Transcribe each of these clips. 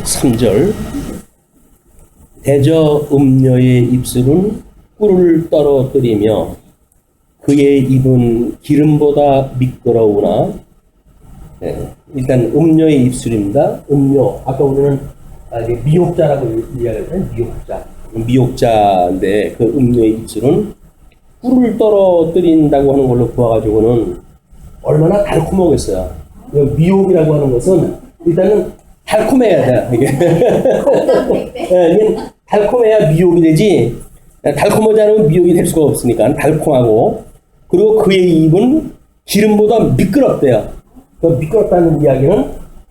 3절 대저 음녀의 입술은 꿀을 떨어뜨리며 그의 입은 기름보다 미끄러우나. 일단 음녀의 입술입니다. 음녀, 아까 우리는 미혹자라고 이야기했잖아요. 미혹자인데 그 음녀의 입술은 꿀을 떨어뜨린다고 하는 걸로 보아가지고는 얼마나 달콤하겠어요. 미혹이라고 하는 것은 일단은 달콤해야 돼. 이게 달콤해야 미혹이 되지. 달콤하지 않으면 미혹이 될 수가 없으니까 달콤하고, 그리고 그의 입은 기름보다 미끄럽대요. 그 미끄럽다는 이야기는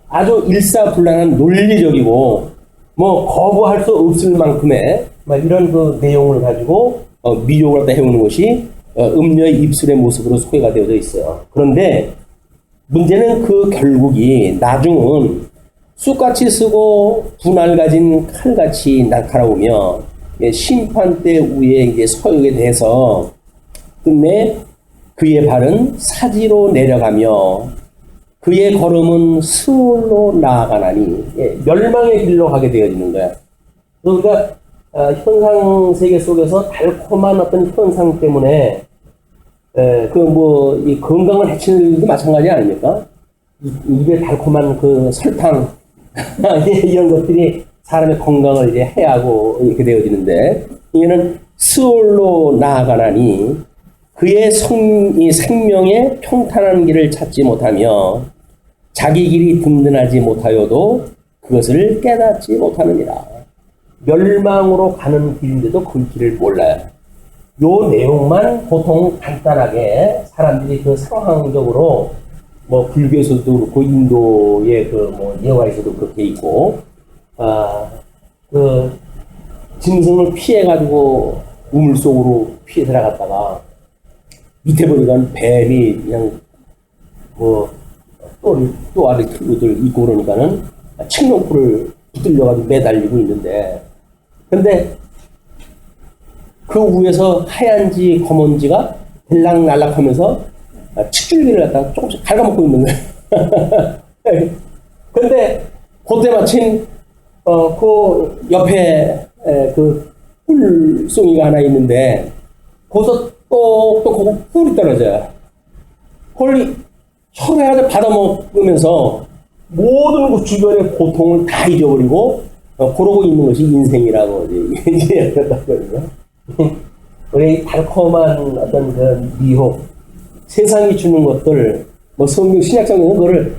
아주 일사불란한 논리적이고 뭐 거부할 수 없을 만큼의 이런 그 내용을 가지고 미혹을 갖다 해오는 것이 음녀의 입술의 모습으로 소개가 되어져 있어요. 그런데 문제는 그 결국이 나중은 쑥같이 쓰고 분할 가진 칼같이 날카로우며 심판대 위에 이제 서게 돼서 끝내 그의 발은 사지로 내려가며 그의 걸음은 스올로 나아가나니, 멸망의 길로 가게 되어지는 거야. 그러니까 현상 세계 속에서 달콤한 어떤 현상 때문에 이 건강을 해치는 일도 마찬가지 아닙니까? 입에 달콤한 그 설탕 이런 것들이 사람의 건강을 이제 해하고 이렇게 되어지는데, 이게는 스올로 나아가나니 그의 생명의 평탄한 길을 찾지 못하며 자기 길이 든든하지 못하여도 그것을 깨닫지 못하느니라. 멸망으로 가는 길인데도 그 길을 몰라요. 요 내용만 보통 간단하게 사람들이 그 상황적으로 뭐 불교에서도 그렇고 인도의 예화에서도 그렇게 있고, 그 짐승을 피해가지고 우물 속으로 피해 들어갔다가 밑에 보니까 뱀이 그냥 또 아래 틀고들 있고 그러니까는 칡렁풀을 붙들려가지고 매달리고 있는데, 근데 그 위에서 하얀지 검은지가 들락날락 하면서 칡줄기를 갖다가 조금씩 갉아먹고 있는 거예요. 근데 그때 마침 그 옆에 그 꿀송이가 하나 있는데 거기서 또 꿀이 떨어져요. 그걸 혀를 받아먹으면서 모든 그 주변의 고통을 다 잊어버리고 그러고 있는 것이 인생이라고 이제 그랬거든요. 우리 달콤한 어떤 그 미혹, 세상이 주는 것들, 성경 신약성경은 그거를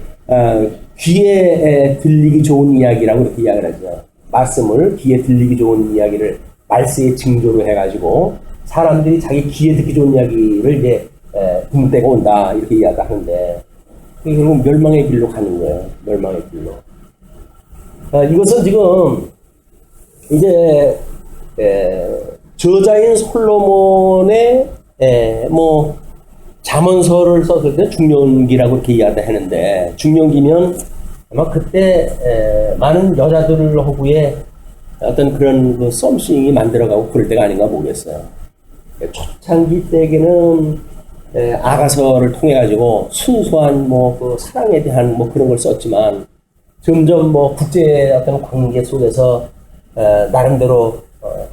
귀에 들리기 좋은 이야기라고 이렇게 이야기를 하죠. 말씀을 귀에 들리기 좋은 이야기를 말세의 징조로 해가지고 사람들이 자기 귀에 듣기 좋은 이야기를 이제 붕대고 온다 이렇게 이야기하는데, 그게 결국 멸망의 길로 가는 거예요. 멸망의 길로. 이것은 지금 이제 저자인 솔로몬의 잠언서를 썼을 때 중년기라고 이렇게 이야기하는데, 중년기면 아마 그때 많은 여자들을 허구에 어떤 그런 그 썸씽이 만들어가고 그럴 때가 아닌가 모르겠어요. 초창기 때에는 아가서를 통해 가지고 순수한 그 사랑에 대한 그런 걸 썼지만, 점점 국제 어떤 관계 속에서 나름대로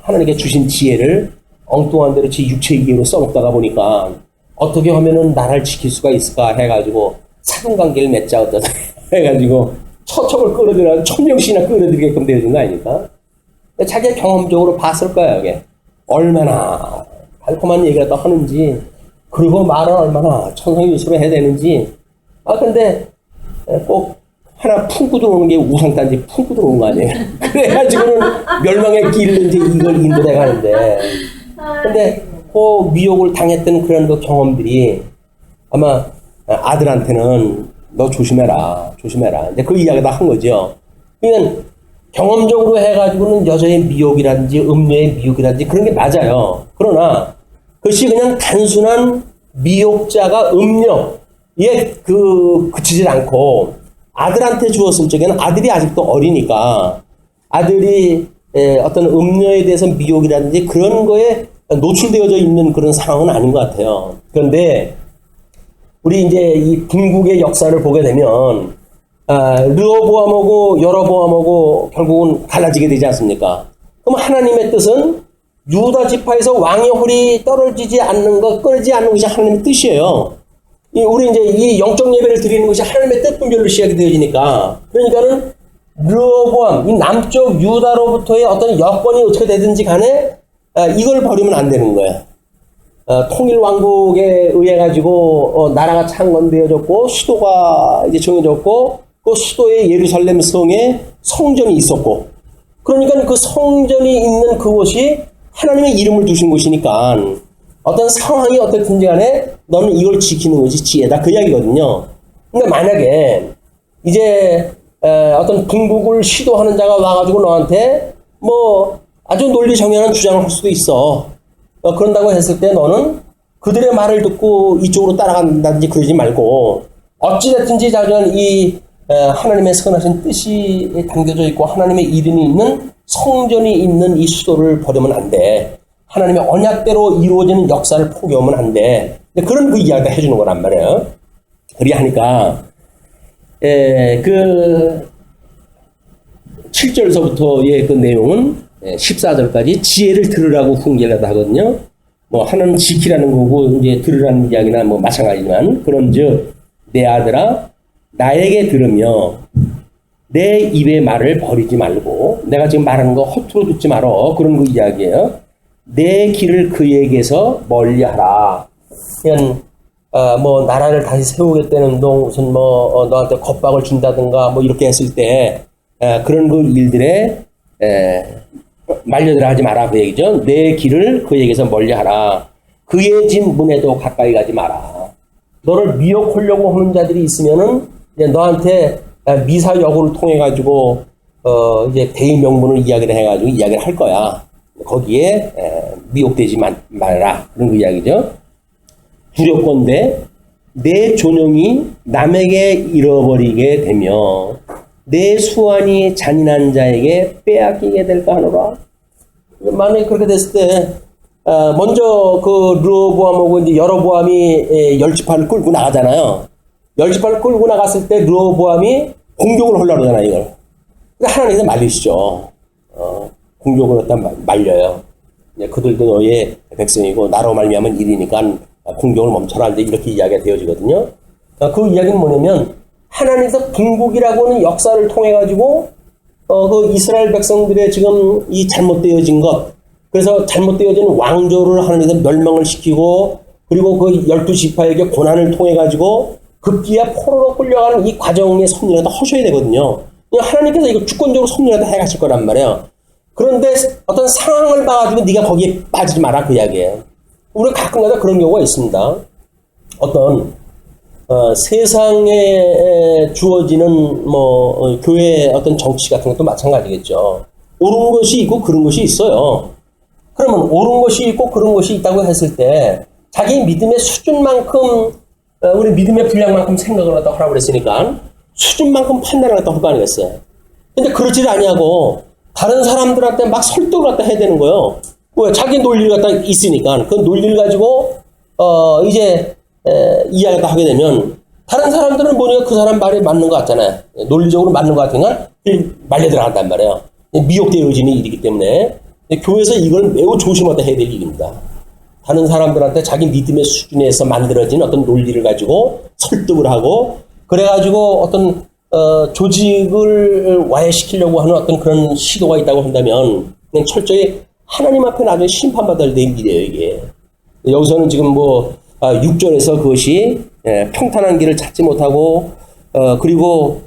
하나님께 주신 지혜를 엉뚱한 대로 지 육체이기로 써먹다가 보니까 어떻게 하면은 나를 지킬 수가 있을까 해가지고 사근관계를 맺자 어쩌다 해가지고 처첩을 끌어들여 천명씩이나 끌어들이게끔 되어진 거 아닙니까? 자기가 경험적으로 봤을 거야. 이게 얼마나 달콤한 얘기를 또 하는지, 그리고 말은 얼마나 천성유수로 해야 되는지. 근데 꼭 하나 품고 들어오는 게 우상단지 품고 들어온 거 아니에요? 그래가지고는 멸망의 길을 이제 이걸 인도해 가는데, 근데 그 미혹을 당했던 그런 그 경험들이 아마 아들한테는 너 조심해라. 이제 그 이야기 다 한 거죠. 그러니까 경험적으로 해가지고는 여자의 미혹이라든지 음녀의 미혹이라든지 그런 게 맞아요. 그러나 그것이 그냥 단순한 미혹자가 음녀에 그치질 않고, 아들한테 주었을 적에는 아들이 아직도 어리니까 아들이 어떤 음녀에 대해서 미혹이라든지 그런 거에 노출되어져 있는 그런 상황은 아닌 것 같아요. 그런데 우리 이제 이 궁극의 역사를 보게 되면 르호보암하고 여로보암하고 결국은 갈라지게 되지 않습니까? 그럼 하나님의 뜻은 유다 지파에서 왕의 홀이 떨어지지 않는 것, 끊어지지 않는 것이 하나님의 뜻이에요. 우리 이제 이 영적 예배를 드리는 것이 하나님의 뜻분별로 시작이 되어지니까, 그러니까는 르호보암, 이 남쪽 유다로부터의 어떤 여건이 어떻게 되든지 간에 이걸 버리면 안 되는 거예요. 통일 왕국에 의해 가지고 나라가 창건되어졌고 수도가 이제 정해졌고 그 수도의 예루살렘 성에 성전이 있었고, 그러니까 그 성전이 있는 그곳이 하나님의 이름을 두신 곳이니까 어떤 상황이 어떻든지 간에 너는 이걸 지키는 것이 지혜다, 그 이야기거든요. 근데 만약에 이제 어떤 궁극을 시도하는 자가 와가지고 너한테 뭐 아주 논리정연한 주장을 할 수도 있어. 그런다고 했을 때 너는 그들의 말을 듣고 이쪽으로 따라간다든지 그러지 말고, 어찌됐든지 자기는 이 하나님의 선하신 뜻이 담겨져 있고 하나님의 이름이 있는 성전이 있는 이 수도를 버리면 안 돼. 하나님의 언약대로 이루어지는 역사를 포기하면 안 돼. 그런 그 이야기를 해주는 거란 말이에요. 그리 하니까 그 7절서부터의 그 내용은 14절까지 지혜를 들으라고 훈계를 하거든요. 뭐 하나는 지키라는 거고 이제 들으라는 이야기나 뭐 마찬가지지만, 그런즉 내 아들아 나에게 들으며 내 입의 말을 버리지 말고, 내가 지금 말하는 거 허투루 듣지 말어, 그런 거 이야기예요. 내 길을 그에게서 멀리하라. 그냥 뭐 나라를 다시 세우겠다는 무슨 뭐 너한테 겁박을 준다든가 뭐 이렇게 했을 때 그런 그 일들에 말려들어 하지 마라, 그 얘기죠. 내 길을 그에게서 멀리하라. 그의 집 문에도 가까이 가지 마라. 너를 미혹하려고 하는 자들이 있으면은 이제 너한테 미사 여구를 통해 가지고 이제 대의 명분을 이야기를 해가지고 이야기를 할 거야. 거기에 미혹되지 말라, 그런 그 이야기죠. 두렵건대 내 존영이 남에게 잃어버리게 되며 내 수완이 잔인한 자에게 빼앗기게 될까 하노라. 만약에 그렇게 됐을 때 먼저 그 르호보암하고 이제 여로보암이 열지파를 끌고 나가잖아요. 열지파를 끌고 나갔을 때 르호보암이 공격을 하려고 그러잖아요, 이걸. 근데 하나님께서 말리시죠. 공격을 갖다 말려요. 그들도 너의 백성이고 나로 말미암은 일이니까 공격을 멈춰라, 이제 이렇게 이야기가 되어지거든요. 그 이야기는 뭐냐면 하나님께서 궁극이라고 하는 역사를 통해 가지고 그 이스라엘 백성들의 지금 이 잘못되어진 것, 그래서 잘못되어진 왕조를 하나님께서 멸망을 시키고, 그리고 그 12지파에게 고난을 통해 가지고 급기야 포로로 끌려가는 이 과정의 섭리라도 하셔야 되거든요. 하나님께서 이거 주권적으로 섭리라도 해가실 거란 말이에요. 그런데 어떤 상황을 봐가지고 네가 거기에 빠지지 마라, 그 이야기예요. 우리가 가끔가다 그런 경우가 있습니다. 어떤 세상에 주어지는 뭐 교회 어떤 정치 같은 것도 마찬가지겠죠. 옳은 것이 있고 그런 것이 있어요. 그러면 옳은 것이 있고 그런 것이 있다고 했을 때 자기 믿음의 수준만큼, 우리 믿음의 분량만큼 생각을 갖다 하라고 그랬으니까 수준만큼 판단을 갖다 할 거 아니겠어요. 근데 그러지를 아니하고 다른 사람들한테 막 설득을 갖다 해야 되는 거예요. 왜? 자기 논리가 갖다 있으니까 그 논리를 가지고 이제 이야기를 하게 되면 다른 사람들은 보니까 그 사람 말이 맞는 것 같잖아요. 논리적으로 맞는 것 같으니까 말려 들어간단 말이에요. 미혹되어지는 일이기 때문에 교회에서 이걸 매우 조심하다 해야 될 일입니다. 다른 사람들한테 자기 믿음의 수준에서 만들어진 어떤 논리를 가지고 설득을 하고, 그래가지고 어떤 조직을 와해시키려고 하는 어떤 그런 시도가 있다고 한다면 그냥 철저히 하나님 앞에 나중에 심판받을 될 일이에요, 이게. 여기서는 지금 뭐 6절에서 그것이 평탄한 길을 찾지 못하고 그리고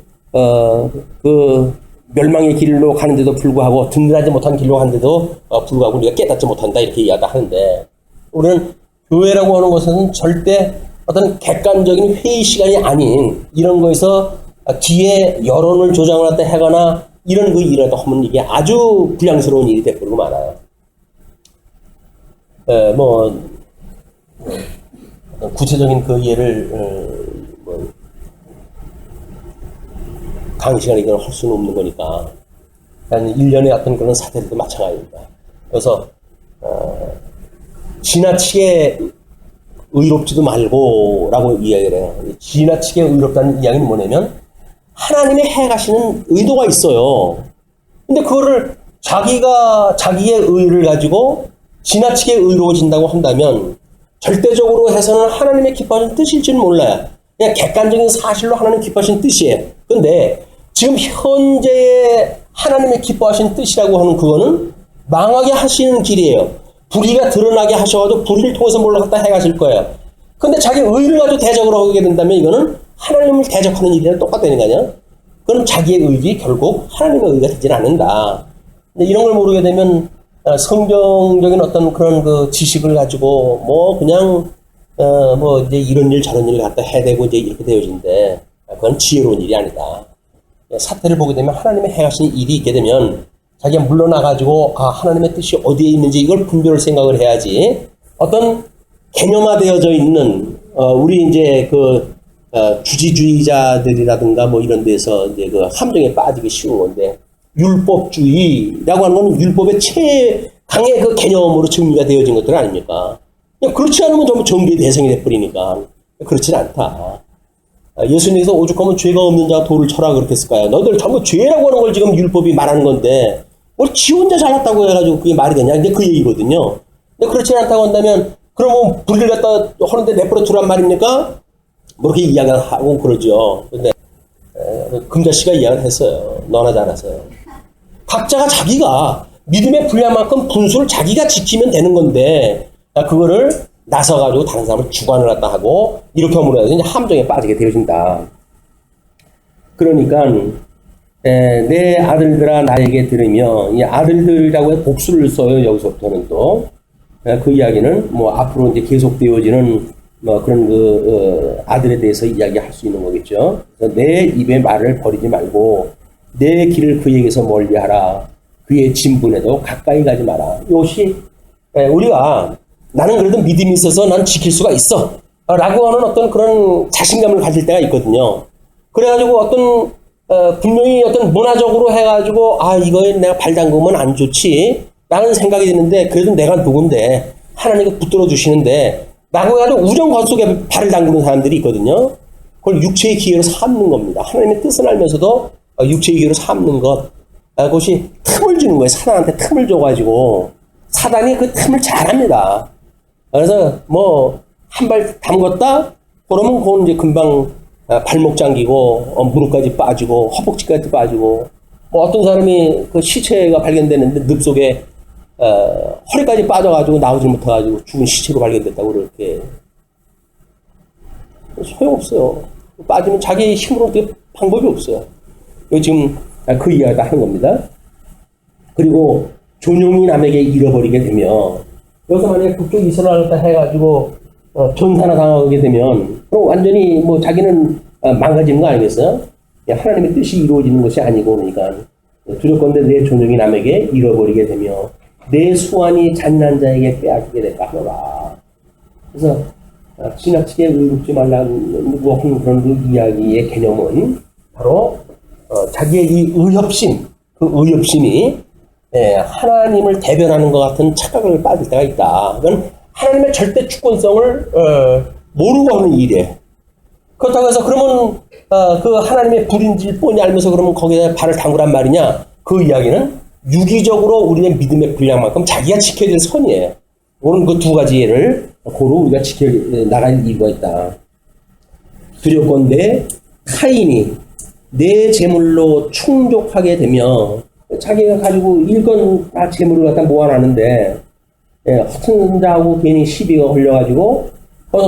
그 멸망의 길로 가는데도 불구하고 든든하지 못한 길로 가는데도 불구하고 우리가 깨닫지 못한다, 이렇게 이야기를 하는데, 우리는 교회라고 하는 것은 절대 어떤 객관적인 회의 시간이 아닌 이런 거에서 뒤에 여론을 조장을 하다 하거나 이런 그 일이라도 하면 이게 아주 불량스러운 일이 되어버리고 말아요. 뭐 구체적인 그 예를 뭐 강의 시간에 이걸 할 수는 없는 거니까 한 1년에 어떤 그런 사태들도 마찬가지입니다. 그래서 지나치게 의롭지도 말고 라고 이야기를 해요. 지나치게 의롭다는 이야기는 뭐냐면 하나님의 해가시는 의도가 있어요. 근데 그거를 자기의 의를 가지고 지나치게 의로워진다고 한다면 절대적으로 해서는 하나님의 기뻐하시는 뜻일지는 몰라요. 그냥 객관적인 사실로 하나님 기뻐하시는 뜻이에요. 근데 지금 현재의 하나님의 기뻐하시는 뜻이라고 하는 그거는 망하게 하시는 길이에요. 불의가 드러나게 하셔가지고 불의를 통해서 몰라 갖다 해가실 거예요. 근데 자기 의를 가지고 대적을 하게 된다면 이거는 하나님을 대적하는 일이랑 똑같다는 거 아니야? 그럼 자기의 의지 결국 하나님의 의가 되질 않는다. 근데 이런 걸 모르게 되면 성경적인 어떤 그런 그 지식을 가지고 뭐 그냥 뭐 이제 이런 일 저런 일을 갖다 해대고 이제 이렇게 되어진데 그건 지혜로운 일이 아니다. 사태를 보게 되면 하나님의 행하신 일이 있게 되면 자기가 물러나가지고 하나님의 뜻이 어디에 있는지 이걸 분별을 생각을 해야지. 어떤 개념화되어져 있는 우리 이제 그 주지주의자들이라든가 뭐 이런 데서 이제 그 함정에 빠지기 쉬운 건데 율법주의라고 하는 건 율법의 최강의 그 개념으로 정리가 되어진 것들 아닙니까? 그렇지 않으면 전부 정죄의 대상이 돼버리니까 그렇진 않다. 예수님께서 오죽하면 죄가 없는 자가 돌을 쳐라 그렇게 했을까요? 너희들 전부 죄라고 하는 걸 지금 율법이 말하는 건데 뭘 지 혼자 잘났다고 해가지고 그게 말이 되냐? 근데 그 얘기거든요. 근데 그렇지 않다고 한다면 그러면 불을 갖다 하는데 내버려 두란 말입니까? 뭐 이렇게 이야기를 하고 그러죠. 근데 금자씨가 이야기를 했어요. 너나 잘하세요. 각자가 자기가 믿음의 분량만큼 분수를 자기가 지키면 되는 건데 그거를 나서가지고 다른 사람을 주관을 갖다 하고 이렇게 함으로 해서 이제 함정에 빠지게 되어진다. 그러니까 내 아들들아 나에게 들으며 이 아들들이라고 해서 복수를 써요. 여기서부터는 또 그 이야기는 뭐 앞으로 이제 계속되어지는 뭐 그런 아들에 대해서 이야기할 수 있는 거겠죠. 그래서 내 입의 말을 버리지 말고 내 길을 그에게서 멀리하라. 그의 진분에도 가까이 가지 마라. 이것이 우리가 나는 그래도 믿음이 있어서 난 지킬 수가 있어 라고 하는 어떤 그런 자신감을 가질 때가 있거든요. 그래가지고 어떤 분명히 어떤 문화적으로 해가지고 이거에 내가 발 담그면 안 좋지 라는 생각이 드는데 그래도 내가 누군데 하나님이 붙들어 주시는데 라고 해가지고 우정관 속에 발을 담그는 사람들이 있거든요. 그걸 육체의 기회로 삼는 겁니다. 하나님의 뜻을 알면서도 육체의 기회로 삼는 것. 그것이 틈을 주는 거예요. 사단한테 틈을 줘가지고 사단이 그 틈을 잘합니다. 그래서 뭐 한 발 담궜다 그러면 그건 이제 금방 발목 잠기고 무릎까지 빠지고 허벅지까지 빠지고 뭐 어떤 사람이 그 시체가 발견되는데 늪 속에 허리까지 빠져가지고 나오지 못해가지고 죽은 시체로 발견됐다고 그렇게 소용없어요. 빠지면 자기 힘으로 어떻게 방법이 없어요. 이거 지금 그 이야기를 하는 겁니다. 그리고 존용이 남에게 잃어버리게 되면 여기서 만약에 북쪽 이스라엘을 해가지고 전사나 당하게 되면 그럼 완전히 뭐 자기는 망가지는 거 아니겠어요? 하나님의 뜻이 이루어지는 것이 아니고 그러니까 두렵건대 내 존용이 남에게 잃어버리게 되며 내 수완이 잔인한 자에게 빼앗기게 될까 하노라. 그래서 지나치게 의롭지 말라는 그런 그 이야기의 개념은 바로 자기의 이 의협심, 그 의협심이 하나님을 대변하는 것 같은 착각을 빠질 때가 있다. 그건 하나님의 절대 주권성을 모르고 하는 일이에요. 그렇다고 해서 그러면 그 하나님의 불인지를 뻔히 알면서 그러면 거기에 발을 담그란 말이냐? 그 이야기는 유기적으로 우리의 믿음의 분량만큼 자기가 지켜야 될 선이에요. 오늘 그 두 가지 예를 고루 우리가 지켜 나갈 이유가 있다. 두렵건대 타인이 내 재물로 충족하게 되며 자기가 가지고 일건 다 재물을 갖다 모아놨는데 허튼 자하고 괜히 시비가 걸려가지고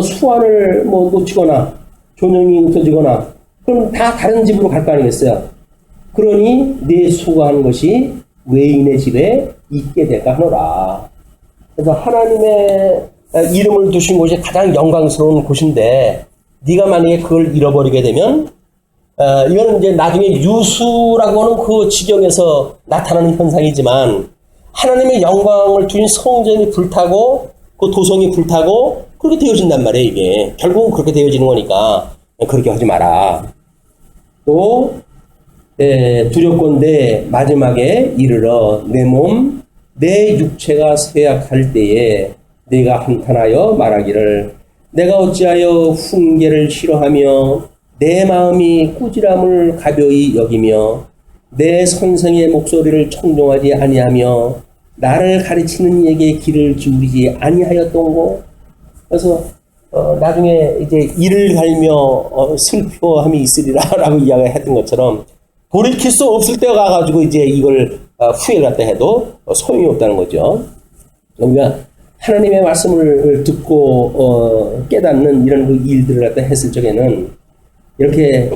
수완을 뭐 놓치거나 존용이 없어지거나 그럼 다 다른 집으로 갈 거 아니겠어요? 그러니 내 수고한 것이 외인의 집에 있게 될까 하노라. 그래서 하나님의 이름을 두신 곳이 가장 영광스러운 곳인데 네가 만약에 그걸 잃어버리게 되면 이거는 이제 나중에 유수라고 하는 그 지경에서 나타나는 현상이지만 하나님의 영광을 두신 성전이 불타고 그 도성이 불타고 그렇게 되어진단 말이에요. 이게 결국은 그렇게 되어지는 거니까 그렇게 하지 마라. 또 두렵건대 마지막에 이르러 내 몸, 내 육체가 쇠약할 때에 내가 한탄하여 말하기를 내가 어찌하여 훈계를 싫어하며 내 마음이 꾸지람을 가벼이 여기며 내 선생의 목소리를 청종하지 아니하며 나를 가르치는 이에게 귀를 기울이지 아니하였던고. 그래서 나중에 이제 이를 갈며 슬퍼함이 있으리라라고 이야기했던 것처럼 돌이킬 수 없을 때가 가가지고 이제 이걸 후회를 갖다 해도 소용이 없다는 거죠. 우리가 하나님의 말씀을 듣고 깨닫는 이런 그 일들을 갖다 했을 적에는 이렇게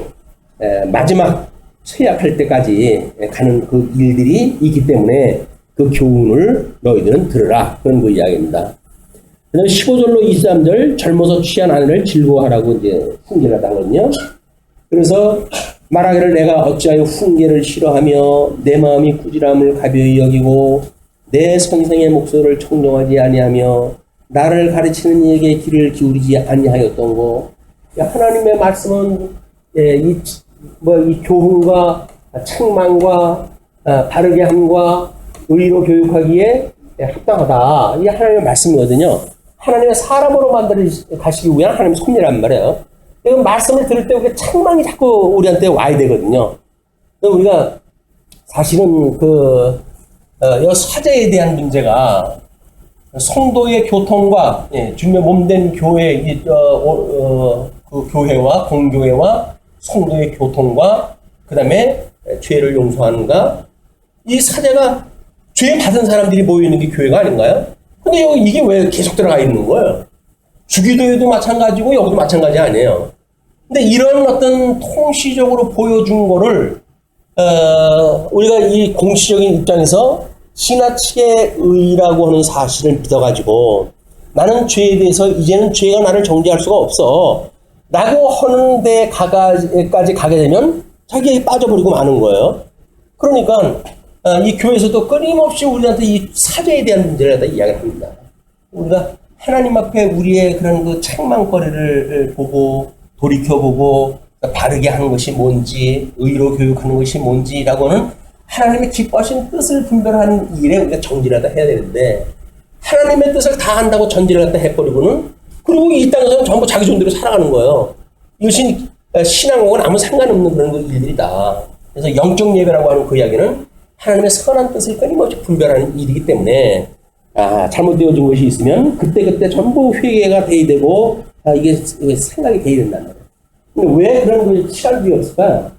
마지막 쇠약할 때까지 가는 그 일들이 있기 때문에 그 교훈을 너희들은 들으라. 그런 그 이야기입니다. 그다음에 15절로 23절 젊어서 취한 아내를 즐거워하라고 이제 훈계를 하거든요. 그래서 말하기를 내가 어찌하여 훈계를 싫어하며 내 마음이 꾸지람을 가벼이 여기고 내 선생의 목소리를 청종하지 아니하며 나를 가르치는 이에게 귀를 기울이지 아니하였던고. 하나님의 말씀은 이 교훈과 책망과 바르게 함과 의로 교육하기에 합당하다. 이게 하나님의 말씀이거든요. 하나님의 사람으로 가시기 위한 하나님의 섭리란 말이에요. 이 말씀을 들을 때 우리가 책망이 자꾸 우리한테 와야 되거든요. 우리가 사실은 이 사제에 대한 문제가 성도의 교통과 주님의 몸된 교회, 그 교회와 공교회와 성도의 교통과 그 다음에 죄를 용서하는가, 이 사제가 죄 받은 사람들이 모여 있는 게 교회가 아닌가요? 근데 이게 왜 계속 들어가 있는 거예요? 주기도에도 마찬가지고 여기도 마찬가지 아니에요. 근데 이런 어떤 통시적으로 보여준 거를 우리가 이 공시적인 입장에서 지나치게 의라고 하는 사실을 믿어가지고 나는 죄에 대해서 이제는 죄가 나를 정죄할 수가 없어 라고 하는 데까지 가게 되면 자기에게 빠져버리고 마는 거예요. 그러니까 이 교회에서도 끊임없이 우리한테 이 사죄에 대한 문제를 갖다 이야기를 합니다. 우리가 하나님 앞에 우리의 그런 그 책망거리를 보고 돌이켜보고 바르게 하는 것이 뭔지, 의로 교육하는 것이 뭔지라고는 하나님의 기뻐하신 뜻을 분별하는 일에 우리가 정진을 갖다 해야 되는데, 하나님의 뜻을 다 한다고 전진을 갖다 해버리고는, 그리고 이 땅에서는 전부 자기 존대로 살아가는 거예요. 이것이 신앙하고는 아무 상관없는 그런 일들이다. 그래서 영적 예배라고 하는 그 이야기는 하나님의 선한 뜻을 끊임없이 분별하는 일이기 때문에, 잘못되어진 것이 있으면 그때그때 전부 회개가 돼야 되고, 이게 생각이 돼야 된다는 거예요. 근데 왜 그런 시간들이 없을까?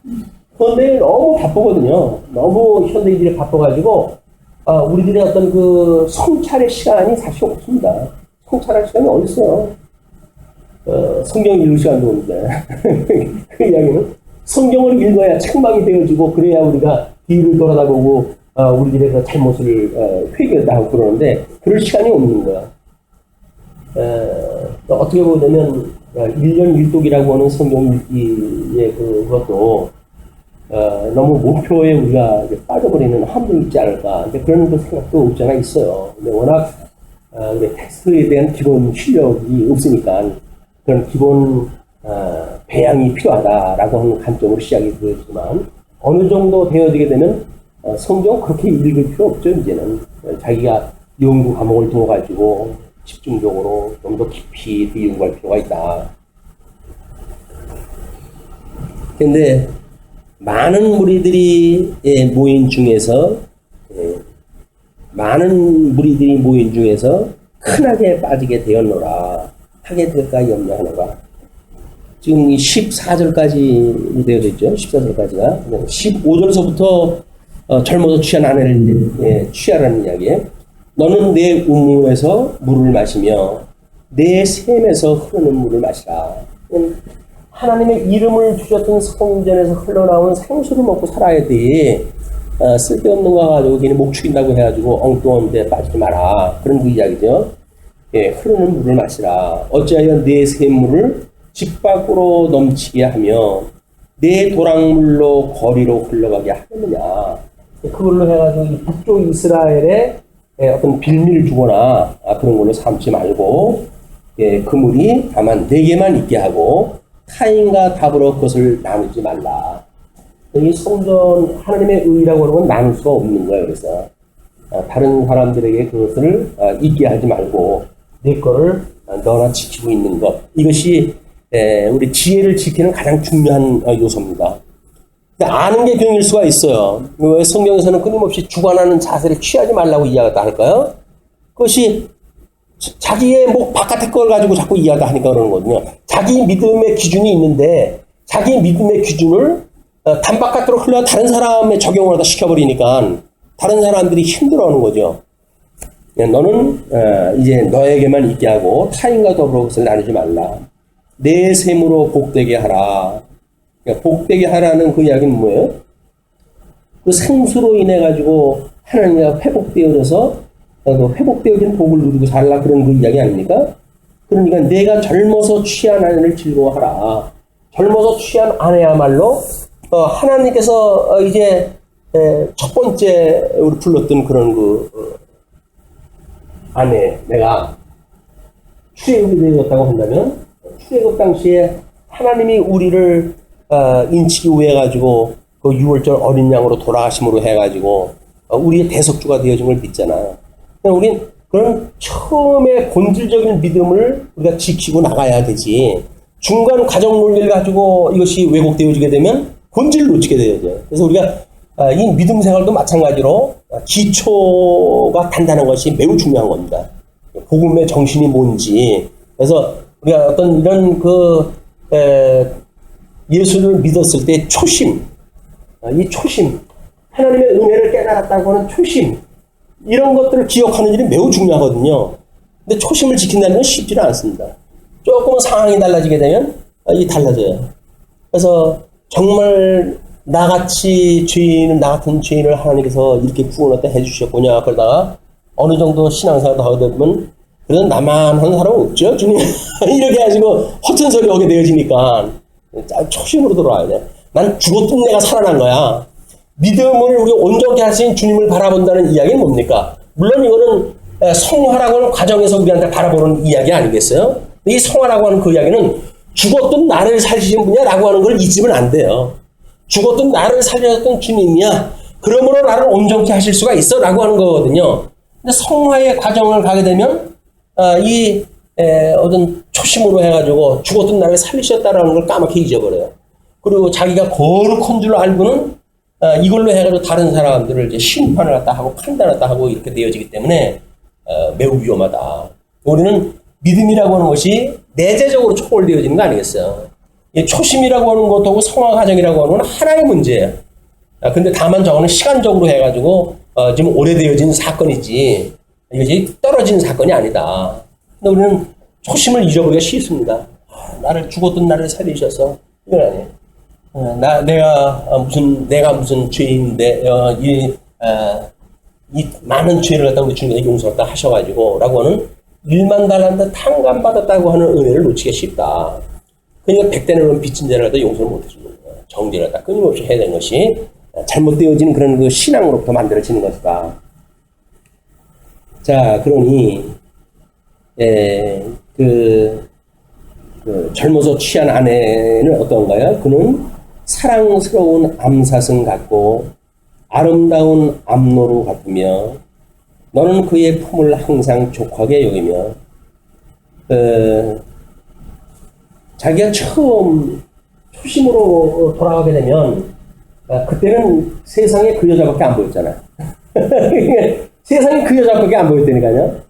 현대인이 너무 바쁘거든요. 너무 현대인들이 바빠가지고, 우리들의 어떤 그 성찰의 시간이 사실 없습니다. 성찰할 시간이 어딨어요? 성경 읽을 시간도 없는데. 그 이야기는 성경을 읽어야 책망이 되어지고, 그래야 우리가 뒤를 돌아다보고, 우리들의 그 잘못을 회개하고 그러는데, 그럴 시간이 없는 거야. 어떻게 보면, 1년 1독이라고 하는 성경 읽기의 그것도, 너무 목표에 우리가 빠져버리는 한도 있지 않을까. 근데 그런 그 생각도 없지 않아 있어요. 근데 워낙, 텍스트에 대한 기본 실력이 없으니까, 그런 기본, 배양이 필요하다라고 하는 관점으로 시작이 되었지만, 어느 정도 되어지게 되면, 성경 그렇게 읽을 필요 없죠, 이제는. 자기가 연구 과목을 두어가지고, 집중적으로 좀 더 깊이 연구할 필요가 있다. 근데, 많은 무리들이 모인 중에서 흔하게 빠지게 되었노라. 하게 될까 염려하노라. 지금 이 14절까지 되어져 있죠. 14절까지가. 15절서부터 젊어서 취한 아내를 취하라는 이야기에, 너는 내 우물에서 물을 마시며 내 샘에서 흐르는 물을 마시라. 하나님의 이름을 주셨던 성전에서 흘러나오는 생수를 먹고 살아야 돼. 쓸데없는 거 가지고 괜히 목 축인다고 해가지고 엉뚱한 데 빠지지 마라. 그런 그 이야기죠. 흐르는 물을 마시라. 어찌하여 내 샘물을 집 밖으로 넘치게 하며 내 도랑물로 거리로 흘러가게 하느냐. 그걸로 해가지고 이 북쪽 이스라엘에 어떤 빌미를 주거나 그런 걸로 삼지 말고, 그 물이 다만 내게만 있게 하고 타인과 더불어 그것을 나누지 말라. 이 성전 하나님의 의라고 하는 건 나눌 수가 없는 거예요. 그래서 다른 사람들에게 그것을 있게 하지 말고 내 거를 너나 지키고 있는 것, 이것이 우리 지혜를 지키는 가장 중요한 요소입니다. 아는 게 병일 수가 있어요. 왜 성경에서는 끊임없이 주관하는 자세를 취하지 말라고 이야기하다 할까요? 그것이 자기의 바깥의 걸 가지고 자꾸 이야기하다 하니까 그러는 거거든요. 자기 믿음의 기준이 있는데 자기 믿음의 기준을 단바깥으로 흘러 다른 사람의 적용을 하다 시켜버리니까 다른 사람들이 힘들어하는 거죠. 너는 이제 너에게만 있게 하고 타인과 더불어 그것을 나누지 말라. 내 셈으로 복되게 하라. 그러니까 복되게 하라는 그 이야기는 뭐예요? 그 생수로 인해 가지고 하나님과 회복되어져서 회복되어진 복을 누리고 살라 그런 그 이야기 아닙니까? 그러니까 내가 젊어서 취한 아내를 즐거워하라. 젊어서 취한 아내야말로 하나님께서 이제 첫 번째 우리 불렀던 그런 아내 내가 출애굽이 되었다고 한다면 출애굽 당시에 하나님이 우리를 인치기 위해 가지고 그 유월절 어린 양으로 돌아가심으로 해가지고 우리의 대속주가 되어진 걸 믿잖아요. 우린 그런 처음에 본질적인 믿음을 우리가 지키고 나가야 되지. 중간 과정 논리를 가지고 이것이 왜곡되어지게 되면 본질을 놓치게 되어져요. 그래서 우리가 이 믿음 생활도 마찬가지로 기초가 단단한 것이 매우 중요한 겁니다. 복음의 정신이 뭔지. 그래서 우리가 어떤 이런 예수를 믿었을 때 초심, 이 초심, 하나님의 은혜를 깨달았다고 하는 초심, 이런 것들을 기억하는 일이 매우 중요하거든요. 근데 초심을 지킨다는 건 쉽지는 않습니다. 조금 상황이 달라지게 되면 이 달라져요. 그래서 정말 나 같은 죄인을 하나님께서 이렇게 구원했다 해주셨구나. 그러다가 어느 정도 신앙생활도 하게 되면 그래도 나만 하는 사람은 없죠. 주님 이렇게 해가지고 허튼 소리 하게 되어지니까 초심으로 돌아와야 돼. 난 죽었던 내가 살아난 거야. 믿음을 우리 온전히 할 수 있는 주님을 바라본다는 이야기는 뭡니까? 물론 이거는 성화라고 하는 과정에서 우리한테 바라보는 이야기 아니겠어요? 이 성화라고 하는 그 이야기는 죽었던 나를 살리신 분이야 라고 하는 걸 잊으면 안 돼요. 죽었던 나를 살려줬던 주님이야. 그러므로 나를 온전히 하실 수가 있어 라고 하는 거거든요. 근데 성화의 과정을 가게 되면 어떤 초심으로 해가지고 죽었던 나를 살리셨다라는 걸 까맣게 잊어버려요. 그리고 자기가 거룩한 줄 알고는 이걸로 해가지고 다른 사람들을 이제 심판을 갖다 하고 판단을 갖다 하고 이렇게 되어지기 때문에 매우 위험하다. 우리는 믿음이라고 하는 것이 내재적으로 초월되어지는 거 아니겠어요? 초심이라고 하는 것하고 성화 과정이라고 하는 건 하나의 문제예요. 근데 다만 저거는 시간적으로 해가지고 지금 오래되어진 사건이지 이것이 떨어진 사건이 아니다. 근데 우리는 초심을 잊어버리기가 쉽습니다. 나를 죽었던 나를 살리셔서 이건 아니에요. 내가 무슨 죄인인데 이 많은 죄를 갖다 우리 주님께서 용서했다 하셔가지고 라고 하는 1만 달란트 탕감받았다고 하는 은혜를 놓치기 쉽다. 그러니까 100대 내는 빚진 자를 갖다 용서를 못 해주는 거예요. 정죄를 갖다 끊임없이 해야 되는 것이 잘못되어지는 그런 그 신앙으로부터 만들어지는 것이다. 자, 그러니 젊어서 취한 아내는 어떤가요? 그는 사랑스러운 암사슴 같고 아름다운 암노루 같으며 너는 그의 품을 항상 족하게 여기며 자기가 처음 초심으로 돌아가게 되면 그때는 세상에 그 여자밖에 안 보였잖아요. 세상에 그 여자밖에 안 보였다니까요.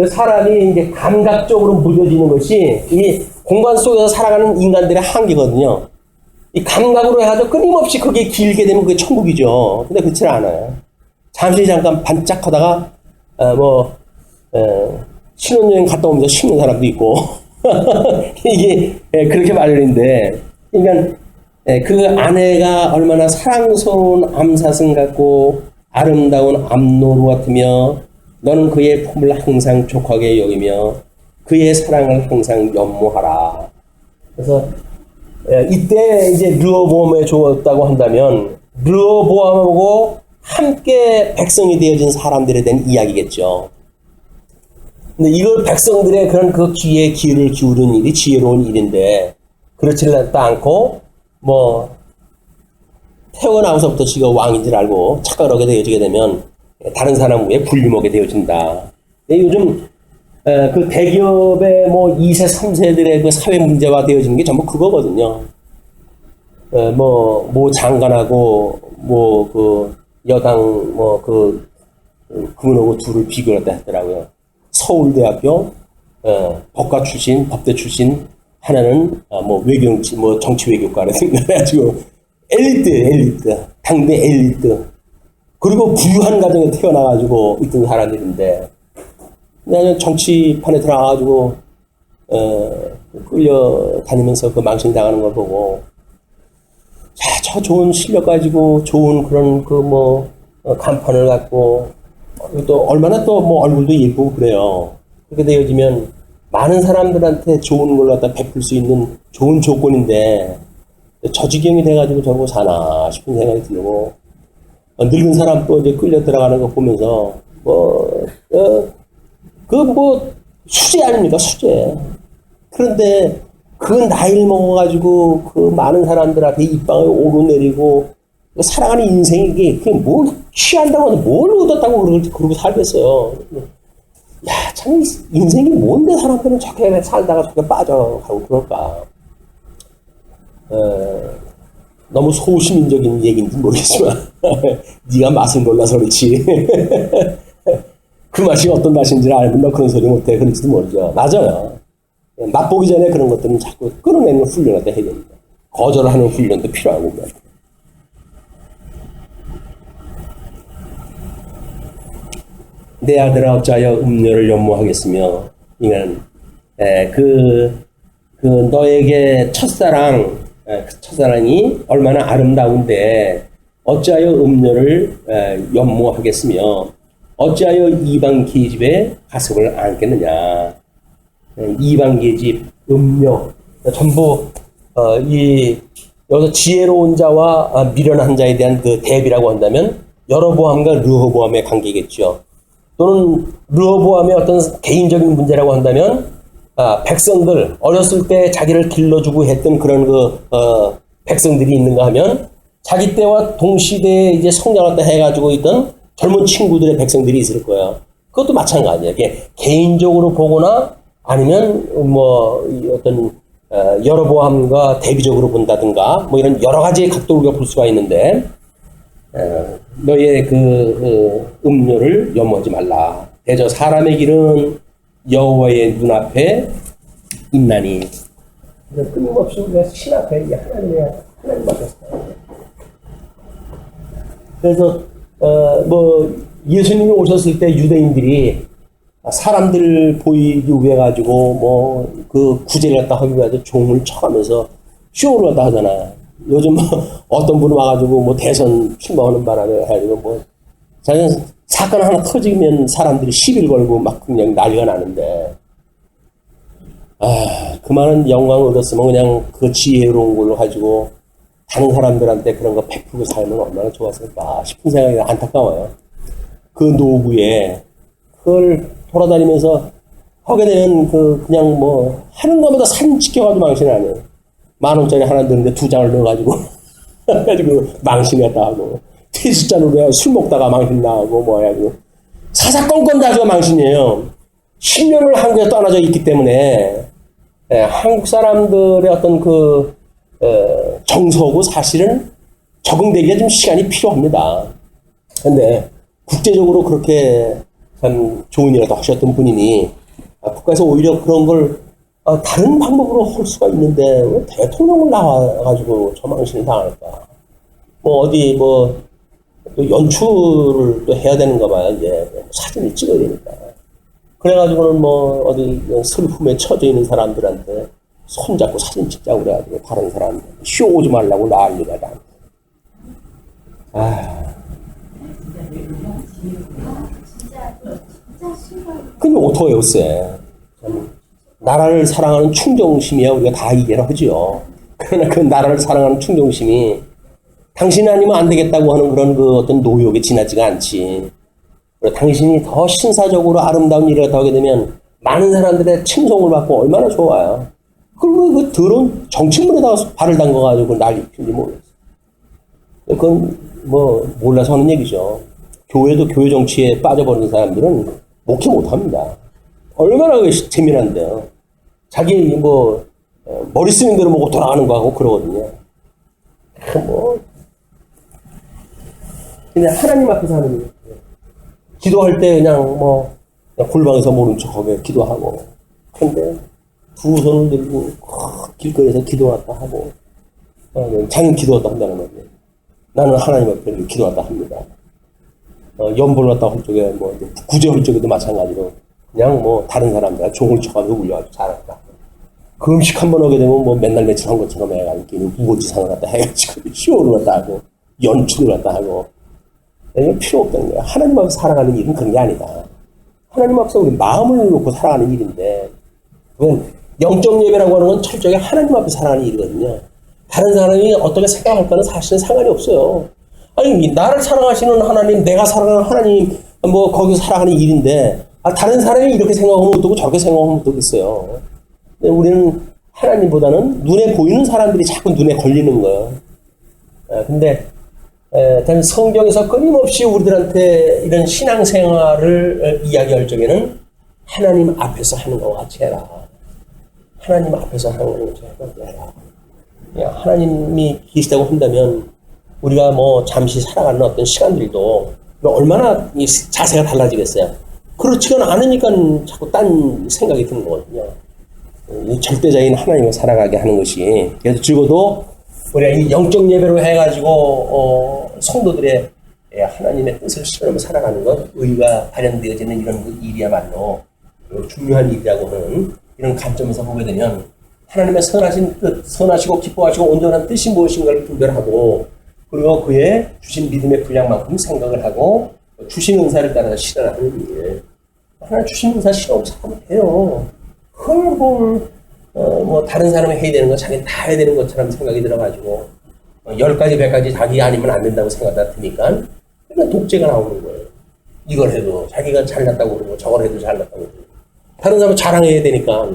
사람이 이제 감각적으로 무뎌지는 것이 이 공간 속에서 살아가는 인간들의 한계거든요. 이 감각으로 해가지고 끊임없이 그게 길게 되면 그게 천국이죠. 근데 그렇지 않아요. 잠시 잠깐 반짝하다가 신혼여행 갔다 오면서 쉬는 사람도 있고 이게 그렇게 마련인데, 그러니까 그 아내가 얼마나 사랑스러운 암사슴 같고 아름다운 암노루 같으며 너는 그의 품을 항상 족하게 여기며 그의 사랑을 항상 연모하라. 그래서 이때 이제 르호보암에 주었다고 한다면 르호보암하고 함께 백성이 되어진 사람들에 대한 이야기겠죠. 근데 이걸 백성들의 그런 그 귀에 귀를 기울이는 일이 지혜로운 일인데 그렇지 않고 태어나서부터 지가 왕인 줄 알고 착각을 하게 되어지게 되면 다른 사람 위에 불림하게 되어진다. 요즘 그 대기업의 뭐 2세, 3세들의 그 사회 문제화 되어지는 게 전부 그거거든요. 뭐 장관하고 뭐 그 여당 그분하고 둘을 비교했다 했더라고요. 서울대학교 법과 출신, 법대 출신, 하나는 뭐 외경치, 뭐 정치 외교과라든가 해가지고 엘리트, 당대 엘리트. 그리고 부유한 가정에 태어나가지고 있던 사람들인데, 나는 정치판에 들어가가지고 끌려다니면서 그 망신 당하는 걸 보고, 자, 저 좋은 실력 가지고 좋은 그런 간판을 갖고 또 얼마나 또 뭐 얼굴도 예쁘고 그래요. 그렇게 되어지면 많은 사람들한테 좋은 걸 갖다 베풀 수 있는 좋은 조건인데 저 지경이 돼가지고 저러고 사나 싶은 생각이 들고, 늙은 사람 또 이제 끌려 들어가는 거 보면서 수제 아닙니까, 수제. 그런데 그 나이를 먹어가지고 그 많은 사람들 앞에 입방을 오르내리고 살아가는 인생이 그게 뭘 취한다고 해서 뭘 얻었다고 그러고 살겠어요. 야, 참 인생이 뭔데 사람들은 저렇게 살다가 저렇게 빠져가고 그럴까. 너무 소시민적인 얘기인지 모르겠지만 네가 맛을 몰라서 그렇지. 그 맛이 어떤 맛인지를 알면 너 그런 소리 못해 그럴지도 모르죠. 맞아요. 맛보기 전에 그런 것들은 자꾸 끌어내는 훈련을 해야 됩니다. 거절하는 훈련도 필요하고. 내 아들아 어찌하여 음료를 연모하겠으며, 이는 너에게 첫사랑이 얼마나 아름다운데 어찌하여 음료를 연모하겠으며 어찌하여 이방 계집의 가석을 안겠느냐. 이방 계집, 음료, 전부 여기서 지혜로운 자와 미련한 자에 대한 그 대비라고 한다면 여로보암과 르호보암의 관계겠죠. 또는 르호보암의 어떤 개인적인 문제라고 한다면 백성들, 어렸을 때 자기를 길러주고 했던 그런 백성들이 있는가 하면 자기 때와 동시대에 이제 성장을 해가지고 있던 젊은 친구들의 백성들이 있을 거예요. 그것도 마찬가지예요. 개인적으로 보거나 아니면 여로보암과 대비적으로 본다든가 이런 여러 가지의 각도로 우리가 볼 수가 있는데, 너의 음료를 염호하지 말라. 대저 사람의 길은 여호와의 눈앞에 있나니. 끊임없이 우리가 신 앞에 하나님 앞에 서요. 그래서 예수님이 오셨을 때 유대인들이 사람들 보이기 위해 가지고 그 구제를 갖다 하기 위해서 종을 쳐가면서 쇼를 갖다 하잖아. 요즘 어떤 분이 와가지고 대선 출마하는 바람에 해가지고 자기는 사건 하나 터지면 사람들이 시비를 걸고 막 그냥 난리가 나는데, 그 많은 영광을 얻었으면 그냥 그 지혜로운 걸로 가지고 다른 사람들한테 그런 거 베풀고 살면 얼마나 좋았을까 싶은 생각이 안타까워요. 그 노구에 그걸 돌아다니면서 하게 되면 그냥 하는 것보다 사진 찍혀가지고 망신 안 해요. 10,000원짜리 하나 넣는데 2장을 넣어가지고 가지고 망신했다 하고, 티스잔으로 술 먹다가 망신 나고 해가지고 사사건건 다 망신이에요. 10년을 한국에 떠나져 있기 때문에 한국 사람들의 어떤 정서고 사실은 적응되기가 좀 시간이 필요합니다. 근데 국제적으로 그렇게 참 좋은 일을 하셨던 분이니 국가에서 오히려 그런 걸 다른 방법으로 할 수가 있는데 왜 대통령을 나와가지고 저 망신을 당할까? 어디 또 연출을 또 해야 되는가 봐요. 이제 사진을 찍어야 되니까. 그래가지고는 어디 슬픔에 처져 있는 사람들한테 손잡고 사진 찍자고 그래가지고 다른 사람들 쇼 오지 말라고 난리가 나. 그냥 어떻게 요새 나라를 사랑하는 충정심이야 우리가 다 이해를 하죠. 그러나 그 나라를 사랑하는 충정심이 당신 아니면 안 되겠다고 하는 그런 어떤 노욕에 지나지가 않지. 당신이 더 신사적으로 아름다운 일을 하게 되면 많은 사람들의 칭송을 받고 얼마나 좋아요. 그걸 그 더러운 정치물에다가 발을 담궈가지고 난리 피는지 모르겠어. 그건 몰라서 하는 얘기죠. 교회도 교회 정치에 빠져버린 사람들은 목회 못합니다. 얼마나 재미난데요. 자기 머리 쓰는 대로 먹고 돌아가는 거하고 그러거든요. 그냥 하나님 앞에서 하는 거예요. 기도할 때 그냥 골방에서 모른 척 하게 기도하고. 근데 두 손을 들고 길거리에서 기도 왔다 하고, 자기는 기도 왔다 한다는 거예요. 나는 하나님 앞에 기도 왔다 합니다. 연볼 왔다 할 적에, 구제 할 적에도 마찬가지로, 그냥 다른 사람들, 종을 쳐가지고 울려가지고 잘한다. 그 음식 한 번 하게 되면 맨날 며칠 한 것처럼 해가지고, 우거지상을 갖다 해가지고, 쇼를 갖다 하고, 연출을 갖다 하고, 이건 필요 없다는 거야. 하나님 앞에서 살아가는 일은 그런 게 아니다. 하나님 앞에서 우리 마음을 놓고 살아가는 일인데, 영적 예배라고 하는 건 철저하게 하나님 앞에 살아가는 일이거든요. 다른 사람이 어떻게 생각할까는 사실은 상관이 없어요. 아니, 나를 사랑하시는 하나님, 내가 사랑하는 하나님, 거기서 살아가는 일인데, 다른 사람이 이렇게 생각하면 어떻고 저렇게 생각하면 어떻겠어요. 우리는 하나님보다는 눈에 보이는 사람들이 자꾸 눈에 걸리는 거예요. 근데 성경에서 끊임없이 우리들한테 이런 신앙생활을 이야기할 적에는 하나님 앞에서 하는 것과 같이 해라. 하나님 앞에서 하는 것과 같이 해라. 하나님이 계시다고 한다면 우리가 잠시 살아가는 어떤 시간들도 얼마나 자세가 달라지겠어요. 그렇지가 않으니까 자꾸 딴 생각이 드는 거거든요. 절대적인 하나님을 살아가게 하는 것이. 그래서 적어도 우리가 이 영적 예배로 해가지고 성도들의 하나님의 뜻을 실현하며 살아가는 것, 의가 발현되어지는 이런 일이야말로 중요한 일이라고 하는 이런 관점에서 보게 되면 하나님의 선하신 뜻, 선하시고 기뻐하시고 온전한 뜻이 무엇인가를 분별하고, 그리고 그의 주신 믿음의 분량만큼 생각을 하고 주신 은사를 따라서 실현하는 일. 하나님 주신 은사 실험 하면 돼요. 그걸 다른 사람이 해야 되는 거 자기는 다 해야 되는 것처럼 생각이 들어가지고 10가지 100가지 자기가 아니면 안 된다고 생각하다 드니까 그러니까 독재가 나오는 거예요. 이걸 해도 자기가 잘났다고 그러고 저걸 해도 잘났다고 그러고 다른 사람은 자랑해야 되니까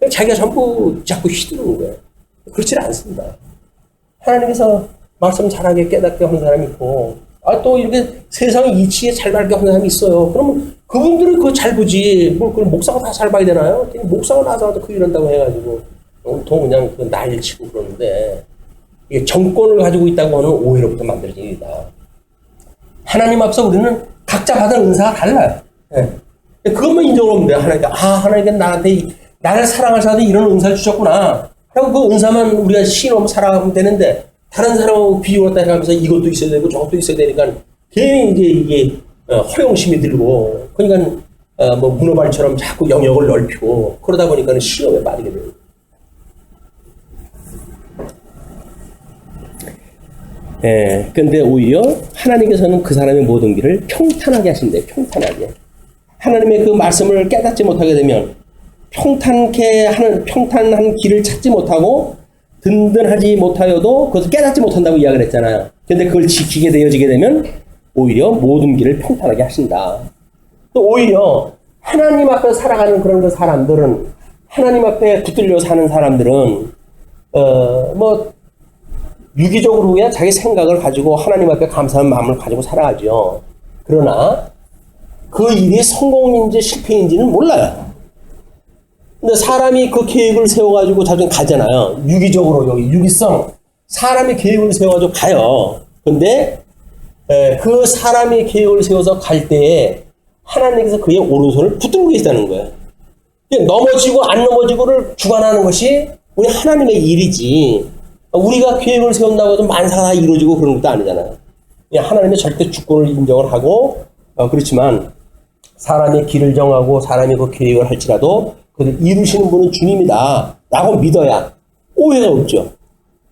자기가 전부 자꾸 휘두르는 거예요. 그렇지 않습니다. 하나님께서 말씀 잘하게 깨닫게 하는 사람이 있고, 또 이렇게 세상의 이치에 잘 밝게 하는 사람이 있어요. 그러면 그분들은 그거 잘 보지. 그걸 목사가 다 잘 봐야 되나요? 목사가 나서도 그 일한다고 해가지고, 또 그냥 그 난리를 치고 그러는데, 이게 정권을 가지고 있다고 하는 오해로부터 만들어진 일이다. 하나님 앞서 우리는 각자 받은 은사가 달라요. 네. 그것만 인정하면 돼요. 하나님께서 나를 사랑하셔서 이런 은사를 주셨구나. 그리고 그 은사만 우리가 신으로 살아가면 되는데, 다른 사람하고 비교했다 해가면서 이것도 있어야 되고 저것도 있어야 되니까, 괜히 이제 이게 허영심이 들고, 그러니까 문어발처럼 자꾸 영역을 넓히고, 그러다 보니까 시험에 빠지게 돼요. 근데 오히려 하나님께서는 그 사람의 모든 길을 평탄하게 하신대요. 평탄하게. 하나님의 그 말씀을 깨닫지 못하게 되면 평탄한 길을 찾지 못하고 든든하지 못하여도 그것을 깨닫지 못한다고 이야기를 했잖아요. 근데 그걸 지키게 되어지게 되면 오히려 모든 길을 평탄하게 하신다. 또 오히려 하나님 앞에 살아가는 그런 그 사람들은, 하나님 앞에 붙들려 사는 사람들은 유기적으로 그냥 자기 생각을 가지고 하나님 앞에 감사한 마음을 가지고 살아가죠. 그러나 그 일이 성공인지 실패인지는 몰라요. 근데 사람이 그 계획을 세워가지고 자주 가잖아요. 유기적으로, 여기 유기성. 사람이 계획을 세워가지고 가요. 근데 그 사람이 계획을 세워서 갈 때에 하나님께서 그의 오른손을 붙들고 계시다는 거예요. 넘어지고 안 넘어지고를 주관하는 것이 우리 하나님의 일이지, 우리가 계획을 세운다고 해서 만사가 다 이루어지고 그런 것도 아니잖아요. 하나님의 절대 주권을 인정을 하고, 그렇지만 사람의 길을 정하고 사람이 그 계획을 할지라도 그걸 이루시는 분은 주님이다 라고 믿어야 오해가 없죠.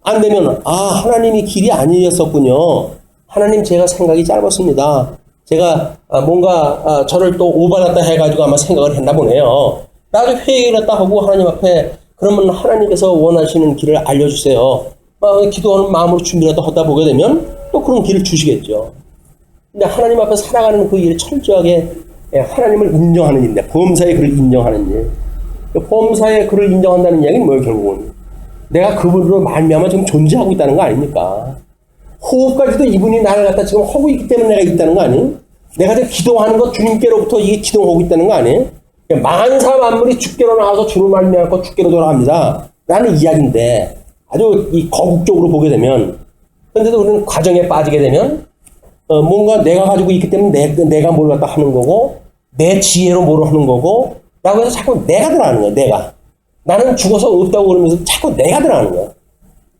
안 되면 하나님이 길이 아니었었군요. 하나님, 제가 생각이 짧았습니다. 제가 뭔가 저를 또 오바났다 해가지고 아마 생각을 했나 보네요. 나도 회개를 했다 하고 하나님 앞에, 그러면 하나님께서 원하시는 길을 알려주세요. 기도하는 마음으로 준비라도 하다 보게 되면 또 그런 길을 주시겠죠. 근데 하나님 앞에 살아가는 그 일을 철저하게 하나님을 인정하는 일인데, 범사의 그를 인정하는 일. 범사의 그를 인정한다는 이야기는 뭐예요, 결국은? 내가 그분으로 말미암아 지금 존재하고 있다는 거 아닙니까? 호흡까지도 이분이 나를 갖다 지금 하고 있기 때문에 내가 있다는 거 아니에요? 내가 지금 기도하는 것 주님께로부터 이게 기도하고 있다는 거 아니에요? 만사 만물이 주께로 나와서 주를 말미암고 주께로 돌아갑니다. 라는 이야기인데 아주 이 거국적으로 보게 되면 그런데도 우리는 과정에 빠지게 되면 뭔가 내가 가지고 있기 때문에 내가 뭘 갖다 하는 거고 내 지혜로 뭘 하는 거고 라고 해서 자꾸 내가 들어가는 거야. 내가. 나는 죽어서 없다고 그러면서 자꾸 내가 들어가는 거야.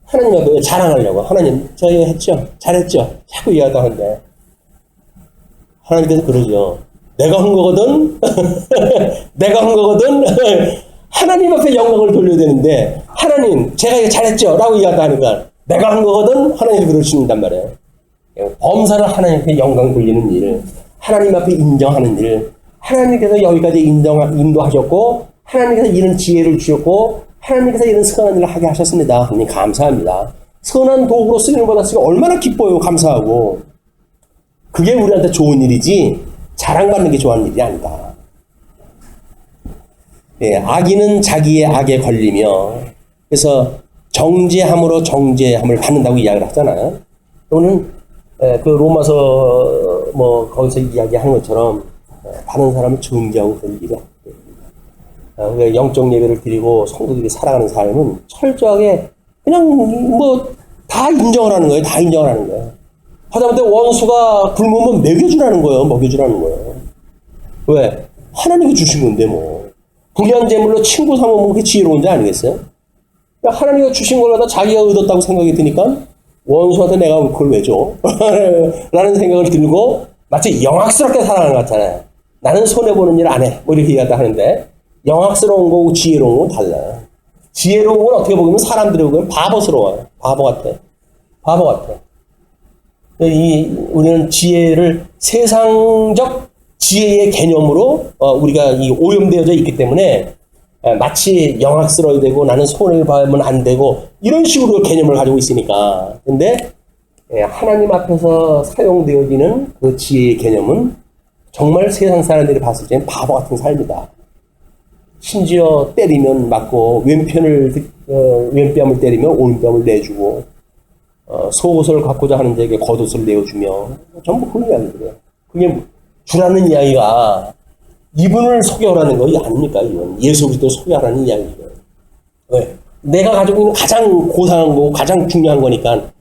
하나님 앞에 자랑하려고. 하나님 저희 했죠. 잘했죠. 자꾸 이야기도 하는데 하나님께서 그러죠. 내가 한 거거든. 내가 한 거거든. 하나님 앞에 영광을 돌려야 되는데 하나님 제가 이거 잘했죠. 라고 이야기하니까 내가 한 거거든. 하나님이 그러신단 말이에요. 범사를 하나님께 영광 돌리는 일, 하나님 앞에 인정하는 일, 하나님께서 여기까지 인도하셨고 하나님께서 이런 지혜를 주셨고 하나님께서 이런 선한 일을 하게 하셨습니다. 하나님 감사합니다. 선한 도구로 쓰임을 받았으니까 얼마나 기뻐요. 감사하고. 그게 우리한테 좋은 일이지 자랑받는 게 좋은 일이 아니다. 예, 악인은 자기의 악에 걸리며 그래서 정죄함으로 정죄함을 받는다고 이야기를 하잖아요. 또는 그 로마서 거기서 이야기하는 것처럼 다른 사람을 정죄하고 그럴 일이 없다. 영적 예배를 드리고 성도들이 살아가는 삶은 철저하게 그냥 다 인정을 하는 거예요. 다 인정을 하는 거예요. 하다못해 원수가 굶으면 먹여주라는 거예요. 먹여주라는 거예요. 왜? 하나님이 주신 건데 불의한 재물로 친구 삼으면 그게 지혜로운 지 아니겠어요? 하나님이 주신 걸 갖다 자기가 얻었다고 생각이 드니까 원수한테 내가 그걸 왜 줘? 라는 생각을 들고 마치 영악스럽게 살아가는 것 같잖아요. 나는 손해보는 일 안 해. 이렇게 얘기하다 하는데 영악스러운 거고 지혜로운 건 달라요. 지혜로운 건 어떻게 보면 사람들이 보기엔 바보스러워요. 바보 같아. 바보 같아. 우리는 지혜를 세상적 지혜의 개념으로 우리가 오염되어져 있기 때문에 마치 영악스러워야 되고 나는 손해를 봐면 안 되고 이런 식으로 개념을 가지고 있으니까. 근데 하나님 앞에서 사용되어지는 그 지혜의 개념은 정말 세상 사람들이 봤을 때는 바보 같은 삶이다. 심지어 때리면 맞고 왼뺨을 때리면 오른뺨을 내주고 속옷을 갖고자 하는 자에게 겉옷을 내어주며 전부 그런 이야기들이에요. 그게 주라는 이야기가 이분을 소개하라는 거 아닙니까? 이건 예수 그리스도를 소개하라는 이야기죠. 왜? 내가 가지고 있는 가장 고상한 거고 가장 중요한 거니까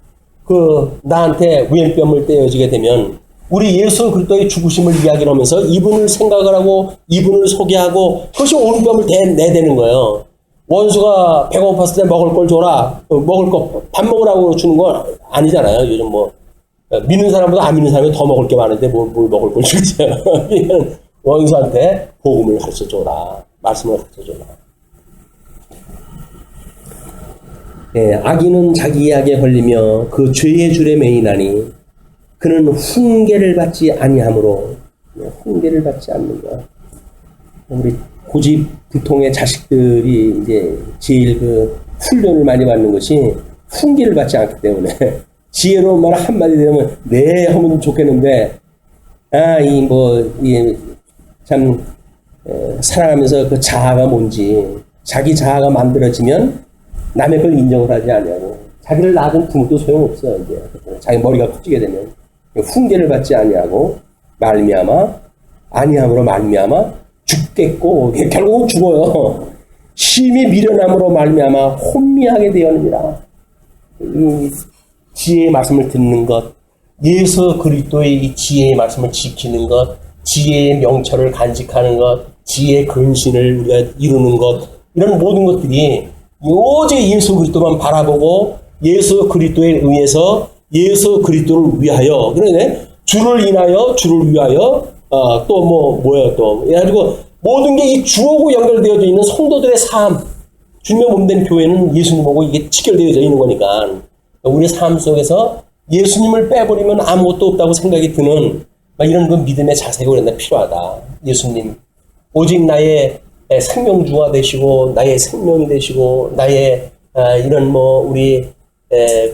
나한테 왼뺨을 떼어지게 되면 우리 예수 그리스도의 죽으심을 이야기를 하면서 이분을 생각을 하고 이분을 소개하고 그것이 오른뺨을 내대는 거예요. 원수가 배가 고팠을 때 먹을 걸 줘라. 먹을 거 밥 먹으라고 주는 건 아니잖아요. 요즘 믿는 사람보다 안 믿는 사람이 더 먹을 게 많은데 뭘 먹을 걸 주죠. 원수한테 복음을 가르쳐줘라. 말씀을 가르쳐줘라. 예, 악인은 자기 악에 걸리며 그 죄의 줄에 매이나니 그는 훈계를 받지 아니하므로 훈계를 받지 않는 거야. 우리 고집부통의 자식들이 이제 제일 훈련을 많이 받는 것이 훈계를 받지 않기 때문에 지혜로운 말 한마디 되면 네 하면 좋겠는데 참 살아가면서 그 자아가 뭔지 자기 자아가 만들어지면 남의 걸 인정을 하지 않냐고 자기를 낳은 부모도 소용없어요. 이제 자기 머리가 커지게 되면 훈계를 받지 아니하고 아니함으로 말미암아 죽겠고 결국은 죽어요. 심히 미련함으로 말미암아 혼미하게 되었느니라. 지혜의 말씀을 듣는 것, 예수 그리스도의 이 지혜의 말씀을 지키는 것, 지혜의 명철을 간직하는 것, 지혜의 근신을 우리가 이루는 것, 이런 모든 것들이 오직 예수 그리스도만 바라보고 예수 그리스도에 의해서 예수 그리스도를 위하여, 그러네 주를 인하여 주를 위하여 그래가지고 모든 게 이 주하고 연결되어져 있는 성도들의 삶, 주님의 몸된 교회는 예수님하고 이게 직결되어져 있는 거니까 우리 삶 속에서 예수님을 빼버리면 아무것도 없다고 생각이 드는 이런 그 믿음의 자세가 우리한테 필요하다. 예수님 오직 나의 생명주가 되시고 나의 생명이 되시고 나의 이런 우리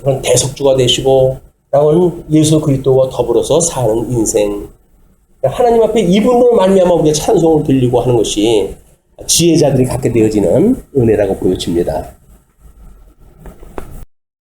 그런 대속주가 되시고 라고는 예수 그리스도와 더불어서 사는 인생. 하나님 앞에 이분으로 말미암아 우리가 찬송을 들리고 하는 것이 지혜자들이 갖게 되어지는 은혜라고 보여집니다.